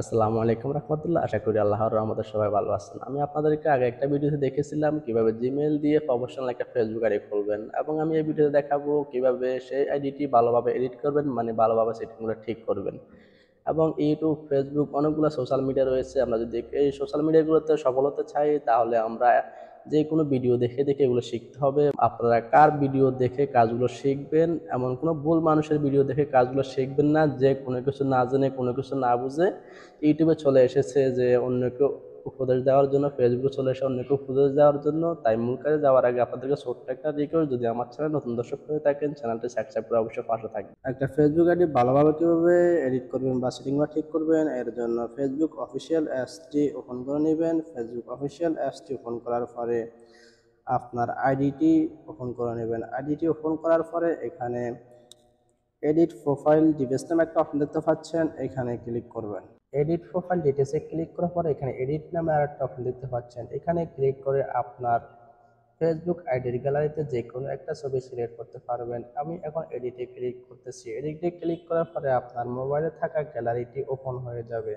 আসসালামু আলাইকুম রহমতুল্লাহ। আশা করি আল্লাহর রহমতে সবাই ভালো আছেন। আমি আপনাদেরকে আগে একটা ভিডিওতে দেখেছিলাম কিভাবে জিমেল দিয়ে প্রফেশনাল একটা ফেসবুক আইডি খুলবেন, এবং আমি এই ভিডিওতে দেখাবো কিভাবে সেই আইডিটি ভালোভাবে এডিট করবেন, মানে ভালোভাবে সেটিংগুলো ঠিক করবেন। এবং ইউটিউব, ফেসবুক অনেকগুলো সোশ্যাল মিডিয়া রয়েছে। আমরা যদি এই সোশ্যাল মিডিয়াগুলোতে সফল হতে চাই, তাহলে আমরা যে কোনো ভিডিও দেখে দেখে এগুলো শিখতে হবে। আপনারা কার ভিডিও দেখে কাজগুলো শিখবেন, এমন কোনো ভুল মানুষের ভিডিও দেখে কাজগুলো শিখবেন না, যে কোনো কিছু না জেনে কোনো কিছু না বুঝে ইউটিউবে চলে এসেছে যে অন্যকে উপদেশ দেওয়ার জন্য, ফেসবুকে চলে এসে অন্যকে উপদেশ দেওয়ার জন্য। তাই মূল কাজে যাওয়ার আগে আপনাদেরকে ছোট্ট একটা রিকোয়েস্ট, যদি আমার চ্যানেল নতুন দর্শক হয়ে থাকেন, চ্যানেলটি সাবস্ক্রাইব করে অবশ্যই পাশে থাকবেন। একটা ফেসবুক আইডি ভালোভাবে কিভাবে এডিট করবেন বা সেটিংগুলো ঠিক করবেন, এর জন্য ফেসবুক অফিসিয়াল অ্যাপসটি ওপেন করে নেবেন। ফেসবুক অফিসিয়াল অ্যাপসটি ওপেন করার পরে আপনার আইডিটি ওপেন করে নেবেন। আইডিটি ওপেন করার পরে এখানে এডিট প্রোফাইল ডিটেলস নামে একটা অপশন দেখতে পাচ্ছেন, এখানে ক্লিক করবেন। এডিট প্রোফাইল ডিটেলসে ক্লিক করার পরে এখানে এডিট নামে আর একটা অপশন দেখতে পাচ্ছেন, এখানে ক্লিক করে আপনার ফেসবুক আইডির গ্যালারিতে যে কোনো একটা ছবি সিলেক্ট করতে পারবেন। আমি এখন এডিটে ক্লিক করতেছি। এডিটে ক্লিক করার পরে আপনার মোবাইলে থাকা গ্যালারিটি ওপেন হয়ে যাবে।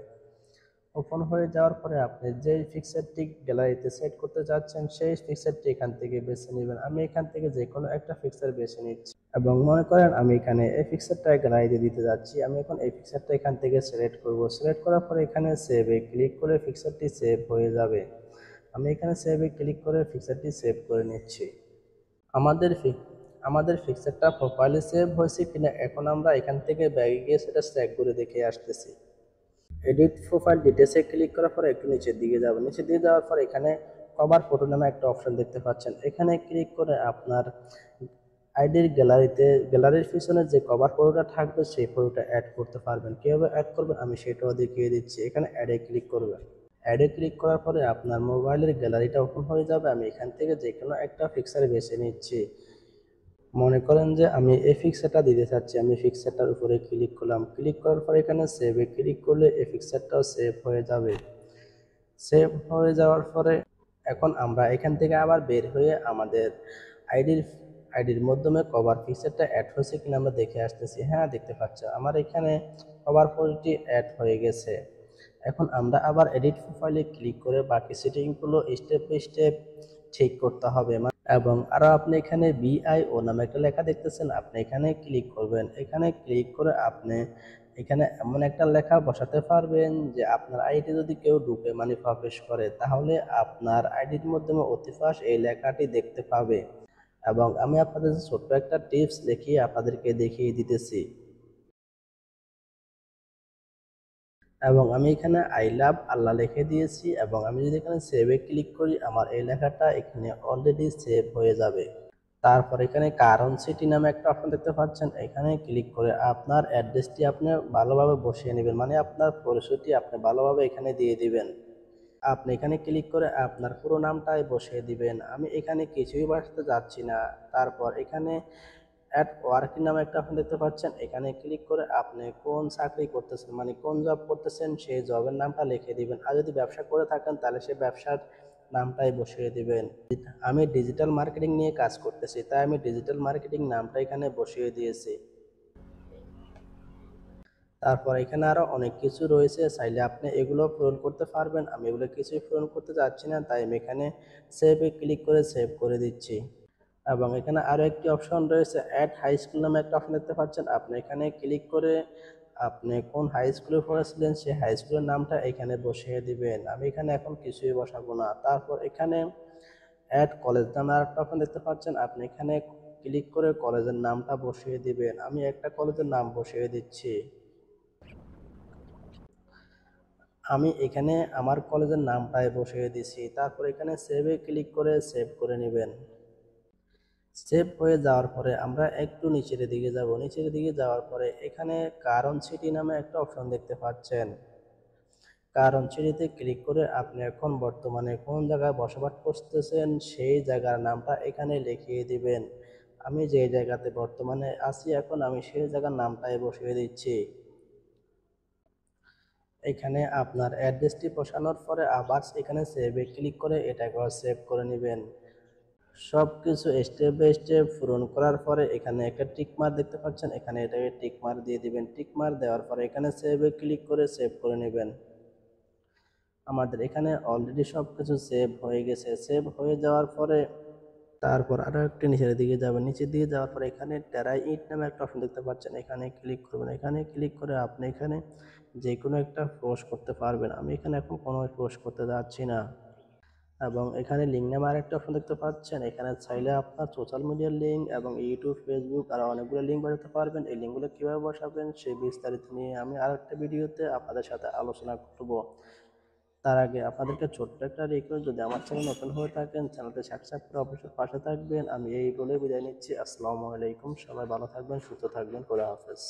ওপেন হয়ে যাওয়ার পরে আপনি যেই পিকচারটি গ্যালারিতে সেট করতে যাচ্ছেন, সেই পিকচারটি এখান থেকে বেছে নেবেন। আমি এখান থেকে যে কোনো একটা পিকচার বেছে নিচ্ছি, এবং মনে করেন আমি এখানে এই পিকচারটা গ্যালারিতে দিতে যাচ্ছি। আমি এখন এই পিকচারটা এখান থেকে সিলেক্ট করব। সিলেক্ট করার পরে এখানে সেভে ক্লিক করে পিকচারটি সেভ হয়ে যাবে। আমি এখানে সেভে ক্লিক করে পিকচারটি সেভ করে নিচ্ছি। আমাদের আমাদের পিকচারটা প্রোফাইলে সেভ হয়েছে কিনা এখন আমরা এখান থেকে ব্যাগে গিয়ে সেটা চেক করে দেখে আসতেছি। এডিট প্রোফাইল ডিটেলসে ক্লিক করার পরে একটু নিচের দিকে যাব। নিচের দিকে যাওয়ার পর এখানে কভার ফটো নামে একটা অপশন দেখতে পাচ্ছেন, এখানে ক্লিক করে আপনার আইডির গ্যালারির পিছনে যে কভার ফটোটা থাকবে সেই ফটোটা অ্যাড করতে পারবেন। কীভাবে অ্যাড করবেন আমি সেটাও দেখিয়ে দিচ্ছি। এখানে অ্যাডে ক্লিক করবেন। অ্যাডে ক্লিক করার পরে আপনার মোবাইলের গ্যালারিটা ওপেন হয়ে যাবে। আমি এখান থেকে যে কোনো একটা পিকচার বেছে নিচ্ছি। মনে করেন যে আমি এই পিকচারটা দিতে চাচ্ছি, আমি পিকচারটার উপরে ক্লিক করলাম। ক্লিক করার পরে এখানে সেভে ক্লিক করলে এই পিকচারটাও সেভ হয়ে যাবে। সেভ হয়ে যাওয়ার পরে এখন আমরা এখান থেকে আবার বের হয়ে আমাদের আইডির আইডির মাধ্যমে কভার পিকচারটা অ্যাড হয়েছে কিনা আমরা দেখে আসতেছি। হ্যাঁ, দেখতে পাচ্ছ আমার এখানে কভার ফটোটি অ্যাড হয়ে গেছে। এখন আমরা আবার এডিট প্রোফাইলে ক্লিক করে বাকি সেটিংগুলো স্টেপ বাই স্টেপ ঠিক করতে হবে। এবং আরও আপনি এখানে বিআইও নামে একটা লেখা দেখতেছেন, আপনি এখানে ক্লিক করবেন। এখানে ক্লিক করে আপনি এখানে এমন একটা লেখা বসাতে পারবেন যে আপনার আইডি যদি কেউ ঢুকে মানে প্রবেশ করে, তাহলে আপনার আইডির মাধ্যমে অতিপাস এই লেখাটি দেখতে পাবে। এবং আমি আপনাদের ছোট্ট একটা টিপস দেখিয়ে আপনাদেরকে দেখিয়ে দিতেছি। এবং আমি এখানে আই লাভ আল্লাহ লিখে দিয়েছি, এবং আমি যদি এখানে সেভে ক্লিক করি আমার এই লেখাটা এখানে অলরেডি সেভ হয়ে যাবে। তারপর এখানে কারণ সিটি নামে একটা অপশন দেখতে পাচ্ছেন, এখানে ক্লিক করে আপনার অ্যাড্রেসটি আপনি ভালোভাবে বসিয়ে নেবেন, মানে আপনার পরিচয়টি আপনি ভালোভাবে এখানে দিয়ে দিবেন। আপনি এখানে ক্লিক করে আপনার পুরো নামটাই বসিয়ে দিবেন। আমি এখানে কিছুই বসাতে যাচ্ছি না। তারপর এখানে অ্যাট ওয়ার্ক নামে একটা অপশন দেখতে পাচ্ছেন, এখানে ক্লিক করে আপনি কোন চাকরি করতেছেন মানে কোন জব করতেছেন সেই জবের নামটা লিখে দিবেন। আর যদি ব্যবসা করে থাকেন তাহলে সেই ব্যবসার নামটাই বসিয়ে দিবেন। আমি ডিজিটাল মার্কেটিং নিয়ে কাজ করতেছি, তাই আমি ডিজিটাল মার্কেটিং নামটা এখানে বসিয়ে দিয়েছি। তারপর এখানে আরও অনেক কিছু রয়েছে, চাইলে আপনি এগুলো পূরণ করতে পারবেন। আমি এগুলো কিছুই পূরণ করতে যাচ্ছি না, তাই আমি এখানে সেভে ক্লিক করে সেভ করে দিচ্ছি। এবং এখানে আরও একটি অপশন রয়েছে, অ্যাড হাই স্কুল নামে একটা অপশন দেখতে পাচ্ছেন, আপনি এখানে ক্লিক করে আপনি কোন হাই স্কুলে পড়েছিলেন সেই হাই স্কুলের নামটা এখানে বসিয়ে দিবেন। আমি এখানে এখন কিছুই বসাবো না। তারপর এখানে অ্যাড কলেজ নামে আর একটা অপশন দেখতে পাচ্ছেন, আপনি এখানে ক্লিক করে কলেজের নামটা বসিয়ে দিবেন। আমি একটা কলেজের নাম বসিয়ে দিচ্ছি। আমি এখানে আমার কলেজের নামটাই বসিয়ে দিছি। তারপর এখানে সেভে ক্লিক করে সেভ করে নেবেন। সেভ হয়ে যাওয়ার পরে আমরা একটু নিচের দিকে যাব। নিচের দিকে যাওয়ার পরে এখানে কারণ সিটি নামে একটা অপশন দেখতে পাচ্ছেন, কারণ সিটিতে ক্লিক করে আপনি এখন বর্তমানে কোন জায়গায় বসবাস করতেছেন সেই জায়গার নামটা এখানে লিখিয়ে দিবেন। আমি যে জায়গাতে বর্তমানে আছি এখন আমি সেই জায়গার নামটাই বসিয়ে দিচ্ছি। এখানে আপনার অ্যাড্রেসটি বসানোর পরে আবার এখানে সেভে ক্লিক করে এটাকে সেভ করে নেবেন। সব কিছু স্টেপ বাই স্টেপ পূরণ করার পরে এখানে একটা টিক মার্ক দেখতে পাচ্ছেন, এখানে এটাকে টিক মার্ক দিয়ে দিবেন। টিক মার্ক দেওয়ার পরে এখানে সেভে ক্লিক করে সেভ করে নেবেন। আমাদের এখানে অলরেডি সব কিছু সেভ হয়ে গেছে। সেভ হয়ে যাওয়ার পরে তারপর আরও একটু নিচের দিকে যাবেন। নিচের দিকে যাওয়ার পরে এখানে টেরাই ইট নামে একটা অপশন দেখতে পাচ্ছেন, এখানে ক্লিক করবেন। এখানে ক্লিক করে আপনি এখানে যে কোনো একটা পোস্ট করতে পারবেন। আমি এখানে এখন কোনো পোস্ট করতে যাচ্ছি না। এবং এখানে লিঙ্ক নামে আরেকটা অপশন দেখতে পাচ্ছেন, এখানে চাইলে আপনার সোশ্যাল মিডিয়ার লিঙ্ক এবং ইউটিউব, ফেসবুক আর অনেকগুলো লিঙ্ক বসাতে পারবেন। এই লিঙ্কগুলো কীভাবে বসাবেন সেই বিস্তারিত নিয়ে আমি আরেকটা ভিডিওতে আপনাদের সাথে আলোচনা করব। তার আগে আপনাদেরকে ছোট্ট একটা রিকোয়েস্ট, যদি আমার চ্যানেল নতুন হয়ে থাকেন চ্যানেলটি সাবস্ক্রাইব করে অবশ্যই পাশে থাকবেন। আমি এই বলে বিদায় নিচ্ছি। আসসালামু আলাইকুম। সবাই ভালো থাকবেন, সুস্থ থাকবেন। খোদা হাফেজ।